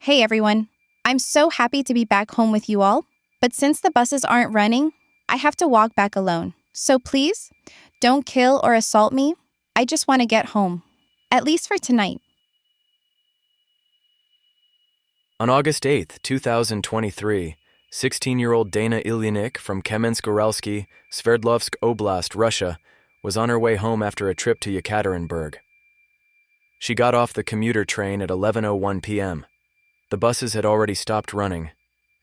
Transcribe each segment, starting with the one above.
Hey everyone. I'm so happy to be back home with you all, but since the buses aren't running, I have to walk back alone. So please, don't kill or assault me. I just want to get home, at least for tonight. On August 8, 2023, 16-year-old Dana Ilyinik from Kamensk-Uralsky, Sverdlovsk Oblast, Russia, was on her way home after a trip to Yekaterinburg. She got off the commuter train at 11:01 p.m. The buses had already stopped running,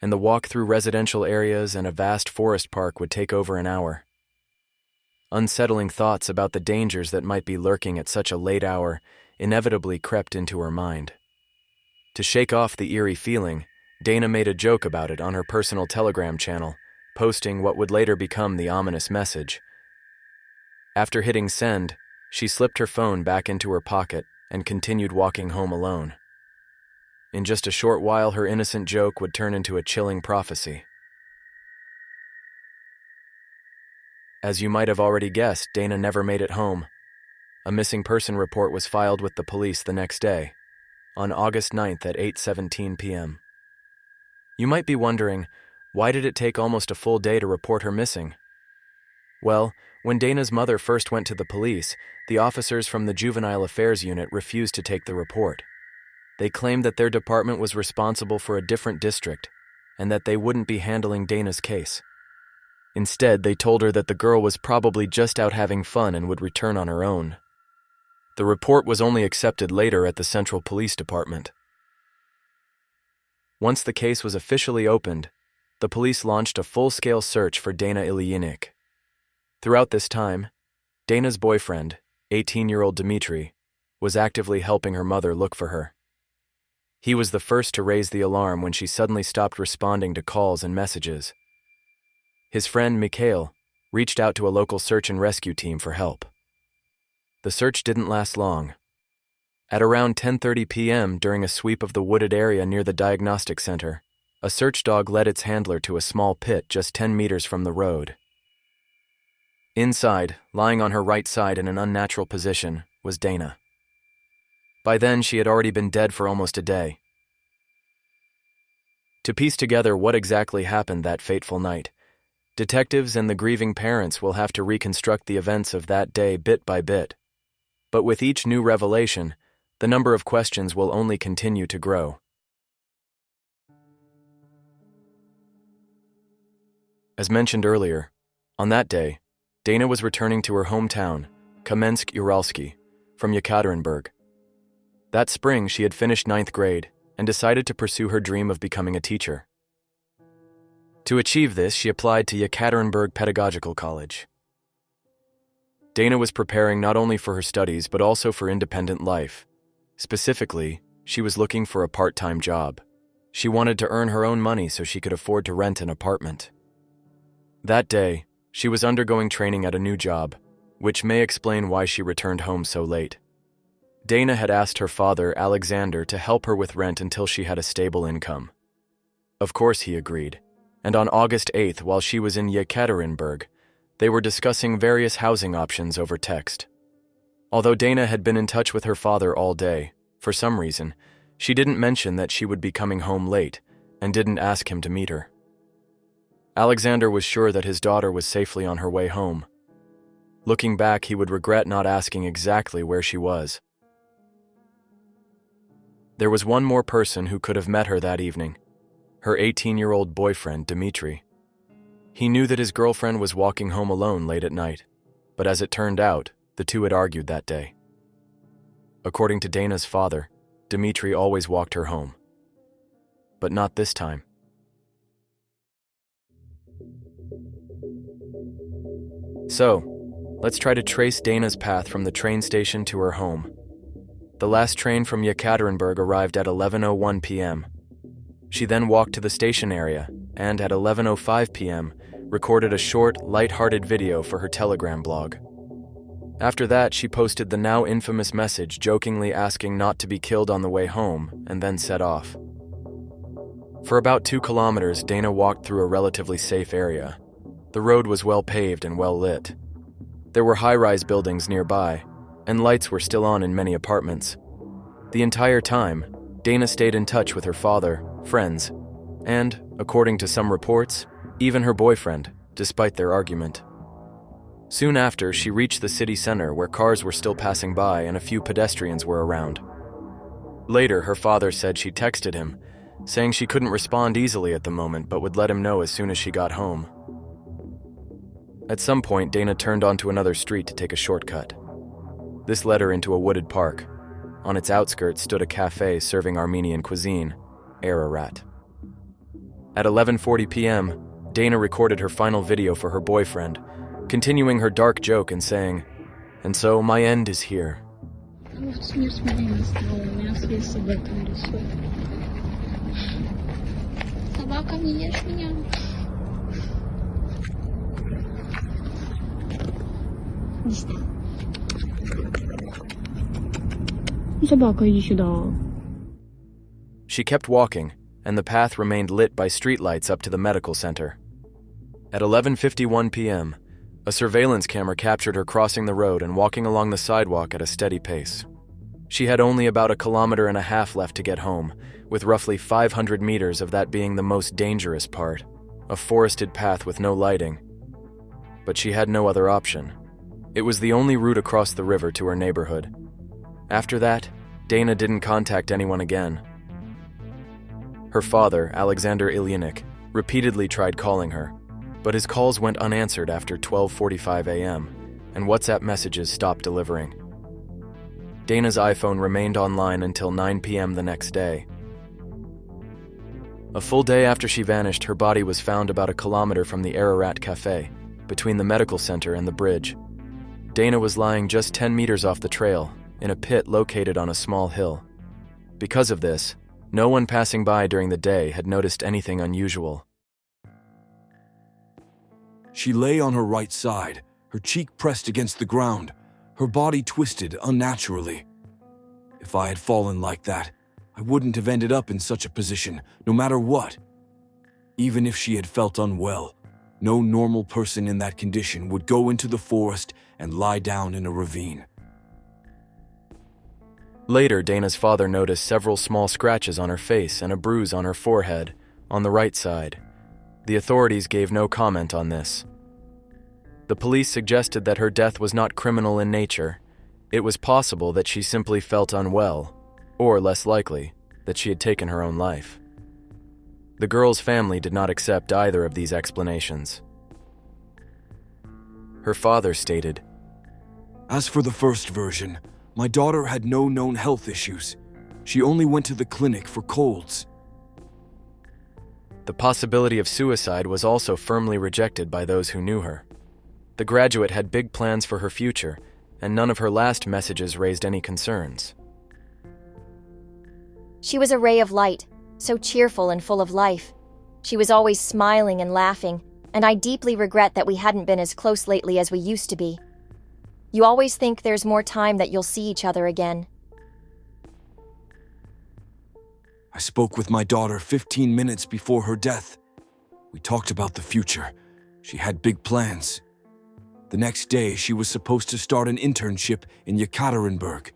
and the walk through residential areas and a vast forest park would take over an hour. Unsettling thoughts about the dangers that might be lurking at such a late hour inevitably crept into her mind. To shake off the eerie feeling, Dana made a joke about it on her personal Telegram channel, posting what would later become the ominous message. After hitting send, she slipped her phone back into her pocket and continued walking home alone. In just a short while, her innocent joke would turn into a chilling prophecy. As you might have already guessed, Dana never made it home. A missing person report was filed with the police the next day, on August 9th at 8:17 p.m. You might be wondering, why did it take almost a full day to report her missing? Well, when Dana's mother first went to the police, the officers from the Juvenile Affairs Unit refused to take the report. They claimed that their department was responsible for a different district, and that they wouldn't be handling Dana's case. Instead, they told her that the girl was probably just out having fun and would return on her own. The report was only accepted later at the Central Police Department. Once the case was officially opened, the police launched a full-scale search for Dana Ilyinik. Throughout this time, Dana's boyfriend, 18-year-old Dmitry, was actively helping her mother look for her. He was the first to raise the alarm when she suddenly stopped responding to calls and messages. His friend, Mikhail, reached out to a local search and rescue team for help. The search didn't last long. At around 10:30 p.m., during a sweep of the wooded area near the diagnostic center, a search dog led its handler to a small pit just 10 meters from the road. Inside, lying on her right side in an unnatural position, was Dana. By then, she had already been dead for almost a day. To piece together what exactly happened that fateful night, detectives and the grieving parents will have to reconstruct the events of that day bit by bit. But with each new revelation, the number of questions will only continue to grow. As mentioned earlier, on that day, Dana was returning to her hometown, Kamensk-Uralsky, from Yekaterinburg. That spring, she had finished 9th grade and decided to pursue her dream of becoming a teacher. To achieve this, she applied to Yekaterinburg Pedagogical College. Dana was preparing not only for her studies but also for independent life. Specifically, she was looking for a part-time job. She wanted to earn her own money so she could afford to rent an apartment. That day, she was undergoing training at a new job, which may explain why she returned home so late. Dana had asked her father, Alexander, to help her with rent until she had a stable income. Of course he agreed, and on August 8th, while she was in Yekaterinburg, they were discussing various housing options over text. Although Dana had been in touch with her father all day, for some reason, she didn't mention that she would be coming home late and didn't ask him to meet her. Alexander was sure that his daughter was safely on her way home. Looking back, he would regret not asking exactly where she was. There was one more person who could have met her that evening, her 18-year-old boyfriend, Dmitry. He knew that his girlfriend was walking home alone late at night, but as it turned out, the two had argued that day. According to Dana's father, Dmitry always walked her home. But not this time. So, let's try to trace Dana's path from the train station to her home. The last train from Yekaterinburg arrived at 11:01 p.m. She then walked to the station area and, at 11:05 p.m., recorded a short, light-hearted video for her Telegram blog. After that, she posted the now infamous message jokingly asking not to be killed on the way home, and then set off. For about 2 kilometers, Dana walked through a relatively safe area. The road was well paved and well lit. There were high-rise buildings nearby, and lights were still on in many apartments. The entire time, Dana stayed in touch with her father, friends, and, according to some reports, even her boyfriend, despite their argument. Soon after, she reached the city center where cars were still passing by and a few pedestrians were around. Later, her father said she texted him, saying she couldn't respond easily at the moment but would let him know as soon as she got home. At some point, Dana turned onto another street to take a shortcut. This led her into a wooded park. On its outskirts stood a cafe serving Armenian cuisine, Ararat. At 11:40 p.m., Dana recorded her final video for her boyfriend, continuing her dark joke and saying, "And so my end is here." She kept walking, and the path remained lit by streetlights up to the medical center. At 11:51 p.m., a surveillance camera captured her crossing the road and walking along the sidewalk at a steady pace. She had only about 1.5 kilometers left to get home, with roughly 500 meters of that being the most dangerous part, a forested path with no lighting. But she had no other option. It was the only route across the river to her neighborhood. After that, Dana didn't contact anyone again. Her father, Alexander Ilyanik, repeatedly tried calling her, but his calls went unanswered after 12:45 a.m., and WhatsApp messages stopped delivering. Dana's iPhone remained online until 9 p.m. the next day. A full day after she vanished, her body was found about 1 kilometer from the Ararat Cafe, between the medical center and the bridge. Dana was lying just 10 meters off the trail, in a pit located on a small hill. Because of this, no one passing by during the day had noticed anything unusual. She lay on her right side, her cheek pressed against the ground, her body twisted unnaturally. If I had fallen like that, I wouldn't have ended up in such a position, no matter what. Even if she had felt unwell, no normal person in that condition would go into the forest and lie down in a ravine. Later, Dana's father noticed several small scratches on her face and a bruise on her forehead, on the right side. The authorities gave no comment on this. The police suggested that her death was not criminal in nature. It was possible that she simply felt unwell, or less likely, that she had taken her own life. The girl's family did not accept either of these explanations. Her father stated, "As for the first version, my daughter had no known health issues. She only went to the clinic for colds." The possibility of suicide was also firmly rejected by those who knew her. The graduate had big plans for her future, and none of her last messages raised any concerns. She was a ray of light, so cheerful and full of life. She was always smiling and laughing, and I deeply regret that we hadn't been as close lately as we used to be. You always think there's more time that you'll see each other again. I spoke with my daughter 15 minutes before her death. We talked about the future. She had big plans. The next day, she was supposed to start an internship in Yekaterinburg.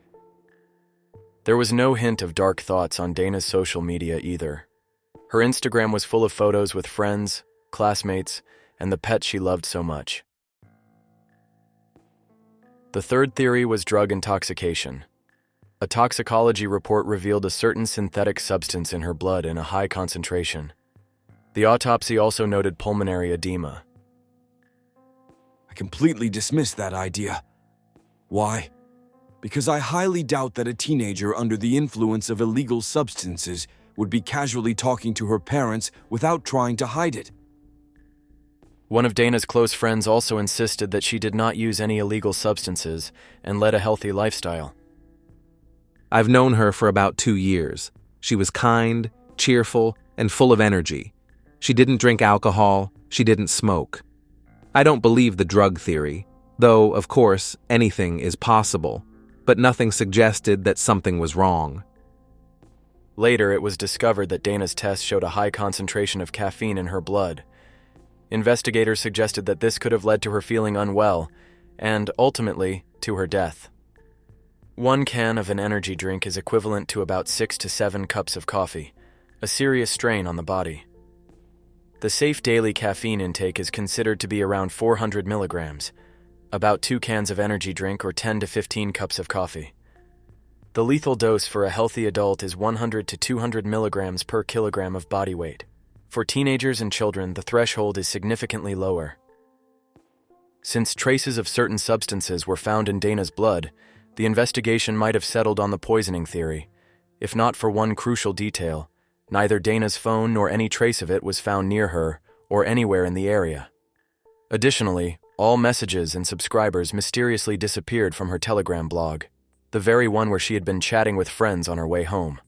There was no hint of dark thoughts on Dana's social media either. Her Instagram was full of photos with friends, classmates, and the pet she loved so much. The third theory was drug intoxication. A toxicology report revealed a certain synthetic substance in her blood in a high concentration. The autopsy also noted pulmonary edema. I completely dismissed that idea. Why? Because I highly doubt that a teenager under the influence of illegal substances would be casually talking to her parents without trying to hide it. One of Dana's close friends also insisted that she did not use any illegal substances and led a healthy lifestyle. I've known her for about 2 years. She was kind, cheerful, and full of energy. She didn't drink alcohol, she didn't smoke. I don't believe the drug theory, though, of course, anything is possible, but nothing suggested that something was wrong. Later, it was discovered that Dana's test showed a high concentration of caffeine in her blood. Investigators suggested that this could have led to her feeling unwell and, ultimately, to her death. 1 can of an energy drink is equivalent to about 6 to 7 cups of coffee, a serious strain on the body. The safe daily caffeine intake is considered to be around 400 milligrams, about 2 cans of energy drink or 10 to 15 cups of coffee. The lethal dose for a healthy adult is 100 to 200 milligrams per kilogram of body weight. For teenagers and children, the threshold is significantly lower. Since traces of certain substances were found in Dana's blood, the investigation might have settled on the poisoning theory, if not for one crucial detail: neither Dana's phone nor any trace of it was found near her or anywhere in the area. Additionally, all messages and subscribers mysteriously disappeared from her Telegram blog, the very one where she had been chatting with friends on her way home.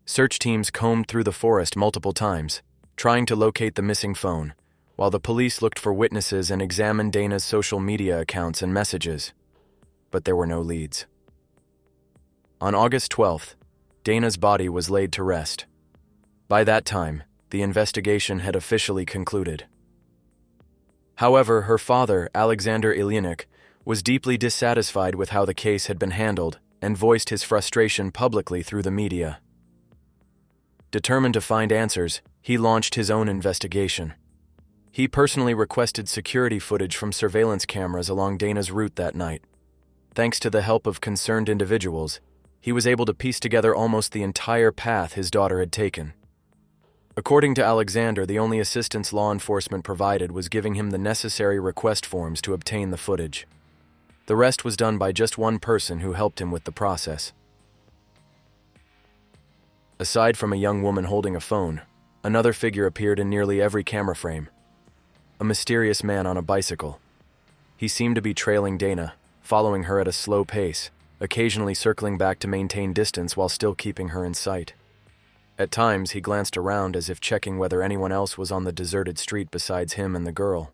Search teams combed through the forest multiple times, trying to locate the missing phone, while the police looked for witnesses and examined Dana's social media accounts and messages. But there were no leads. On August 12th, Dana's body was laid to rest. By that time, the investigation had officially concluded. However, her father, Alexander Ilyinich, was deeply dissatisfied with how the case had been handled and voiced his frustration publicly through the media. Determined to find answers, he launched his own investigation. He personally requested security footage from surveillance cameras along Dana's route that night. Thanks to the help of concerned individuals, he was able to piece together almost the entire path his daughter had taken. According to Alexander, the only assistance law enforcement provided was giving him the necessary request forms to obtain the footage. The rest was done by just one person who helped him with the process. Aside from a young woman holding a phone, another figure appeared in nearly every camera frame: a mysterious man on a bicycle. He seemed to be trailing Dana, following her at a slow pace, occasionally circling back to maintain distance while still keeping her in sight. At times, he glanced around as if checking whether anyone else was on the deserted street besides him and the girl.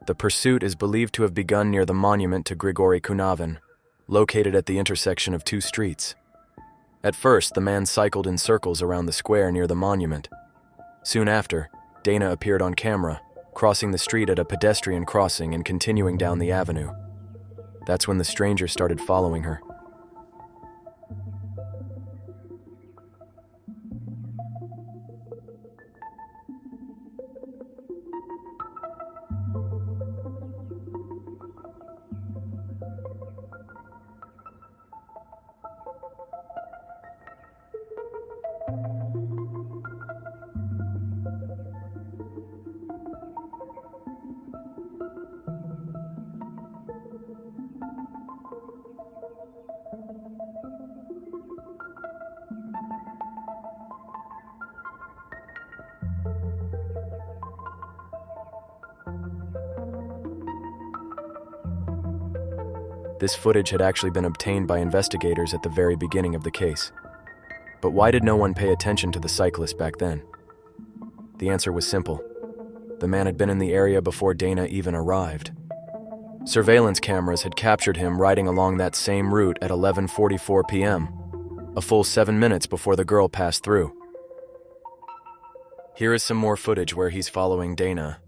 The pursuit is believed to have begun near the monument to Grigory Kunavin, located at the intersection of 2 streets. At first, the man cycled in circles around the square near the monument. Soon after, Dana appeared on camera, crossing the street at a pedestrian crossing and continuing down the avenue. That's when the stranger started following her. This footage had actually been obtained by investigators at the very beginning of the case. But why did no one pay attention to the cyclist back then? The answer was simple. The man had been in the area before Dana even arrived. Surveillance cameras had captured him riding along that same route at 11:44 p.m., a full 7 minutes before the girl passed through. Here is some more footage where he's following Dana.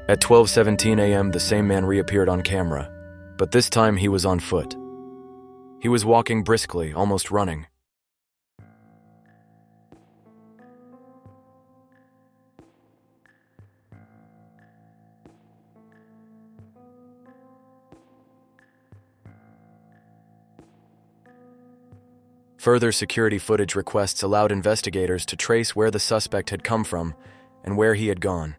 At 12:17 a.m., the same man reappeared on camera, but this time he was on foot. He was walking briskly, almost running. Further security footage requests allowed investigators to trace where the suspect had come from and where he had gone.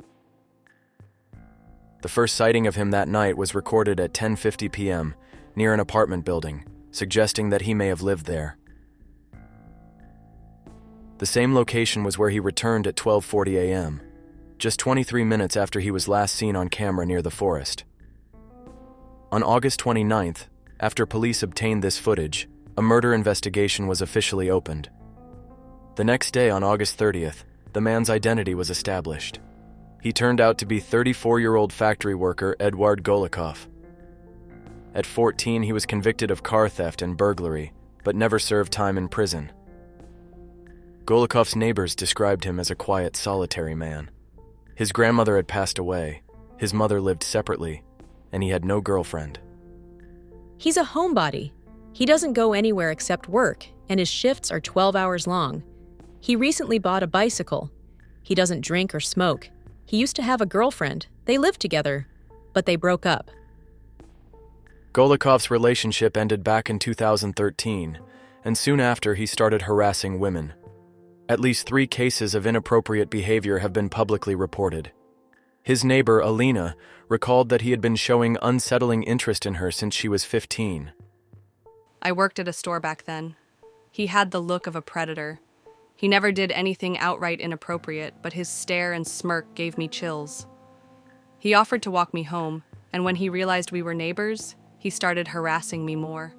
The first sighting of him that night was recorded at 10:50 p.m. near an apartment building, suggesting that he may have lived there. The same location was where he returned at 12:40 a.m., just 23 minutes after he was last seen on camera near the forest. On August 29th, after police obtained this footage, a murder investigation was officially opened. The next day, on August 30th, the man's identity was established. He turned out to be 34-year-old factory worker Eduard Golikov. At 14, he was convicted of car theft and burglary, but never served time in prison. Golikov's neighbors described him as a quiet, solitary man. His grandmother had passed away, his mother lived separately, and he had no girlfriend. He's a homebody. He doesn't go anywhere except work, and his shifts are 12 hours long. He recently bought a bicycle. He doesn't drink or smoke. He used to have a girlfriend. They lived together, but they broke up. Golikov's relationship ended back in 2013, and soon after he started harassing women. At least 3 cases of inappropriate behavior have been publicly reported. His neighbor, Alina, recalled that he had been showing unsettling interest in her since she was 15. I worked at a store back then. He had the look of a predator. He never did anything outright inappropriate, but his stare and smirk gave me chills. He offered to walk me home, and when he realized we were neighbors, he started harassing me more.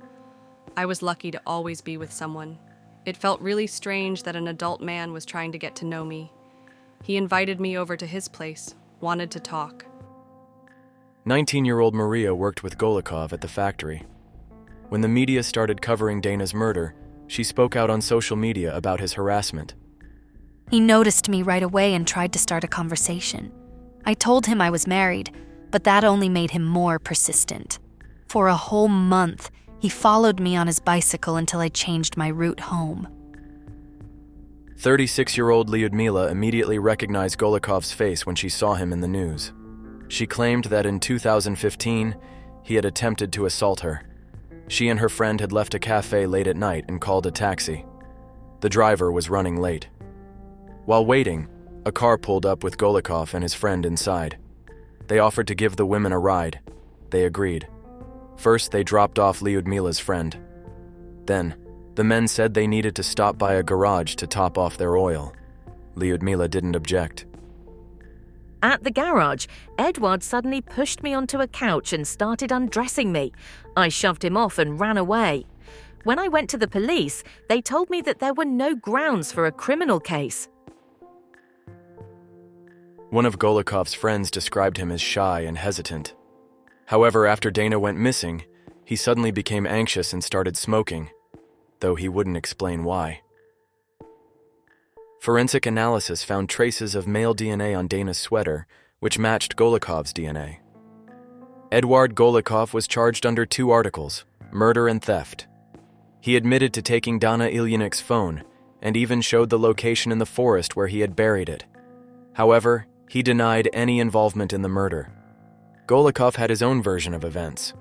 I was lucky to always be with someone. It felt really strange that an adult man was trying to get to know me. He invited me over to his place, wanted to talk. 19-year-old Maria worked with Golikov at the factory. When the media started covering Dana's murder, she spoke out on social media about his harassment. He noticed me right away and tried to start a conversation. I told him I was married, but that only made him more persistent. For a whole month, he followed me on his bicycle until I changed my route home. 36-year-old Lyudmila immediately recognized Golikov's face when she saw him in the news. She claimed that in 2015, he had attempted to assault her. She and her friend had left a cafe late at night and called a taxi. The driver was running late. While waiting, a car pulled up with Golikov and his friend inside. They offered to give the women a ride. They agreed. First, they dropped off Lyudmila's friend. Then, the men said they needed to stop by a garage to top off their oil. Lyudmila didn't object. At the garage, Edward suddenly pushed me onto a couch and started undressing me. I shoved him off and ran away. When I went to the police, they told me that there were no grounds for a criminal case. One of Golikov's friends described him as shy and hesitant. However, after Dana went missing, he suddenly became anxious and started smoking, though he wouldn't explain why. Forensic analysis found traces of male DNA on Dana's sweater, which matched Golikov's DNA. Eduard Golikov was charged under 2 articles, murder and theft. He admitted to taking Dana Ilyanik's phone and even showed the location in the forest where he had buried it. However, he denied any involvement in the murder. Golikov had his own version of events.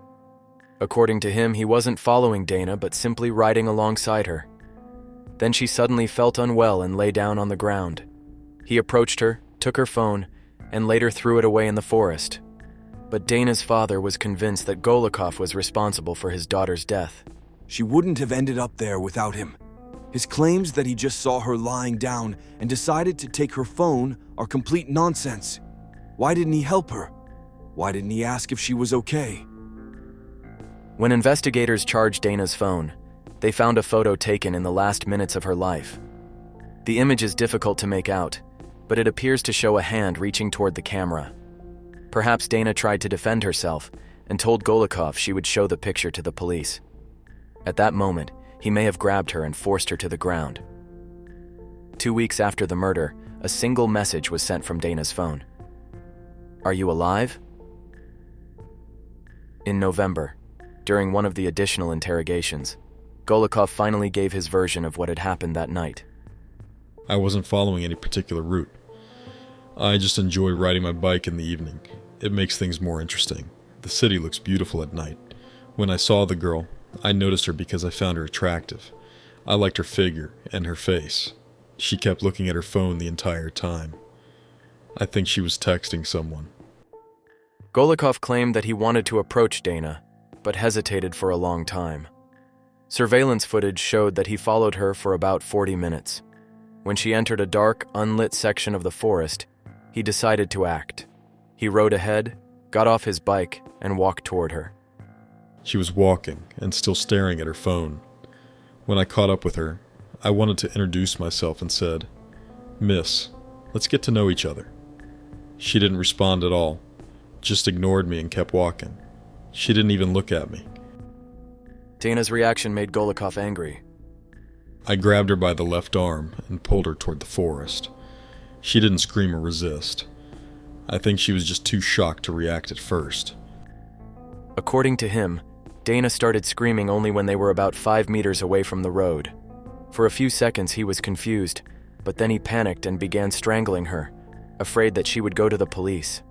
According to him, he wasn't following Dana but simply riding alongside her. Then she suddenly felt unwell and lay down on the ground. He approached her, took her phone, and later threw it away in the forest. But Dana's father was convinced that Golikov was responsible for his daughter's death. She wouldn't have ended up there without him. His claims that he just saw her lying down and decided to take her phone are complete nonsense. Why didn't he help her? Why didn't he ask if she was okay? When investigators charged Dana's phone, they found a photo taken in the last minutes of her life. The image is difficult to make out, but it appears to show a hand reaching toward the camera. Perhaps Dana tried to defend herself and told Golikov she would show the picture to the police. At that moment, he may have grabbed her and forced her to the ground. 2 weeks after the murder, a single message was sent from Dana's phone. Are you alive? In November, during one of the additional interrogations, Golikov finally gave his version of what had happened that night. I wasn't following any particular route. I just enjoy riding my bike in the evening. It makes things more interesting. The city looks beautiful at night. When I saw the girl, I noticed her because I found her attractive. I liked her figure and her face. She kept looking at her phone the entire time. I think she was texting someone. Golikov claimed that he wanted to approach Dana, but hesitated for a long time. Surveillance footage showed that he followed her for about 40 minutes. When she entered a dark, unlit section of the forest, he decided to act. He rode ahead, got off his bike, and walked toward her. She was walking and still staring at her phone. When I caught up with her, I wanted to introduce myself and said, "Miss, let's get to know each other." She didn't respond at all, just ignored me and kept walking. She didn't even look at me. Dana's reaction made Golikov angry. I grabbed her by the left arm and pulled her toward the forest. She didn't scream or resist. I think she was just too shocked to react at first. According to him, Dana started screaming only when they were about 5 meters away from the road. For a few seconds he was confused, but then he panicked and began strangling her, afraid that she would go to the police.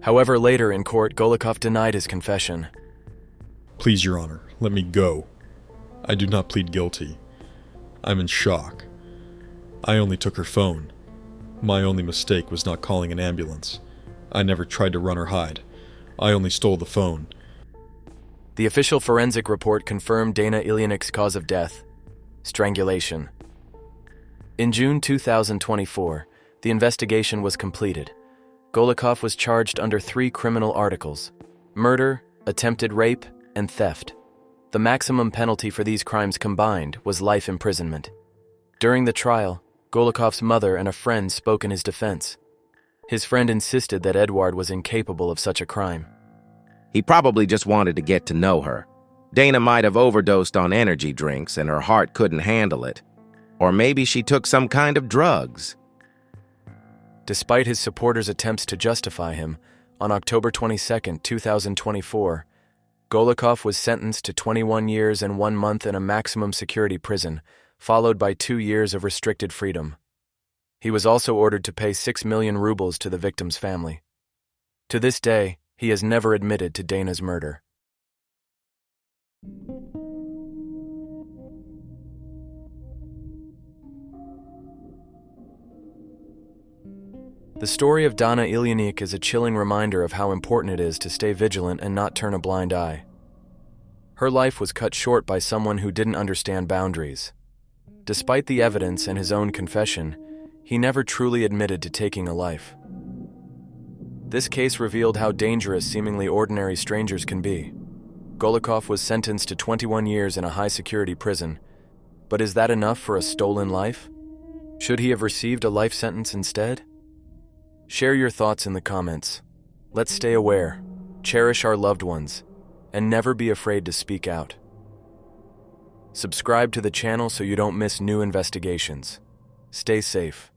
However, later in court, Golikov denied his confession. "Please, Your Honor, let me go. I do not plead guilty. I'm in shock. I only took her phone. My only mistake was not calling an ambulance. I never tried to run or hide. I only stole the phone." The official forensic report confirmed Dana Ilyanik's cause of death: strangulation. In June 2024, the investigation was completed. Golikov was charged under 3 criminal articles: murder, attempted rape, and theft. The maximum penalty for these crimes combined was life imprisonment. During the trial, Golikov's mother and a friend spoke in his defense. His friend insisted that Edward was incapable of such a crime. He probably just wanted to get to know her. Dana might have overdosed on energy drinks and her heart couldn't handle it. Or maybe she took some kind of drugs. Despite his supporters' attempts to justify him, on October 22, 2024, Golikov was sentenced to 21 years and 1 month in a maximum security prison, followed by 2 years of restricted freedom. He was also ordered to pay 6 million rubles to the victim's family. To this day, he has never admitted to Dana's murder. The story of Dana Ilyanik is a chilling reminder of how important it is to stay vigilant and not turn a blind eye. Her life was cut short by someone who didn't understand boundaries. Despite the evidence and his own confession, he never truly admitted to taking a life. This case revealed how dangerous seemingly ordinary strangers can be. Golikov was sentenced to 21 years in a high-security prison. But is that enough for a stolen life? Should he have received a life sentence instead? Share your thoughts in the comments. Let's stay aware, cherish our loved ones, and never be afraid to speak out. Subscribe to the channel so you don't miss new investigations. Stay safe.